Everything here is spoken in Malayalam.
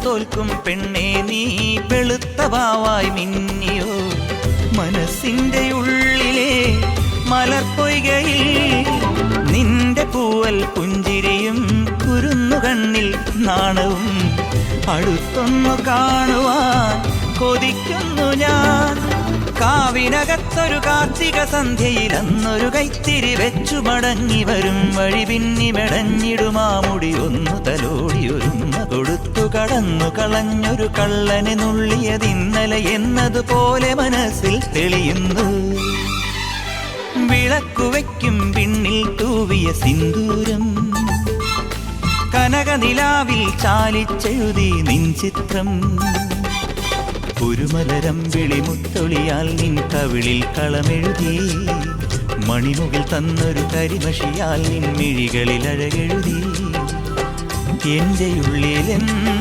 തോൽക്കും പെണ്ണേ നീ വെളുത്ത വാവായി മിന്നിയോ മനസ്സിന്റെ ഉള്ളിലെ മലർപ്പൊയ്കയിൽ നിന്റെ പൂവൽ പുഞ്ചിരിയും കുരുന്നു കണ്ണിൽ നാണവും അടുത്തൊന്നു കാണുവാൻ കൊതിക്കുന്നു ഞാൻ കാവിനകത്തൊരു കാർത്തിക സന്ധ്യയിൽ അന്നൊരു കൈത്തിരി വെച്ചു മടങ്ങി വരും വഴി പിന്നി മെടഞ്ഞിടുമാമുടി ഒന്നു തലോടി ഒരുമ കൊടുത്തു കടന്നു കളഞ്ഞൊരു കള്ളനെ നുള്ളിയതിന്നലെ എന്നതുപോലെ മനസ്സിൽ തെളിയുന്നു വിളക്കുവയ്ക്കും പിന്നിൽ തൂവിയ സിന്ദൂരം കനകനിലാവിൽ ചാലിച്ചെഴുതി നിൻ ചിത്രം ഒരു മലരം വിളിമുത്തൊളിയാൽ നിൻ കവിളിൽ കളമെഴുതി മണിമുകിൽ തന്നൊരു കരിമഷിയാൽ നിൻ മിഴികളിൽ അഴകെഴുതി എന്റെ ഉള്ളിലെന്നും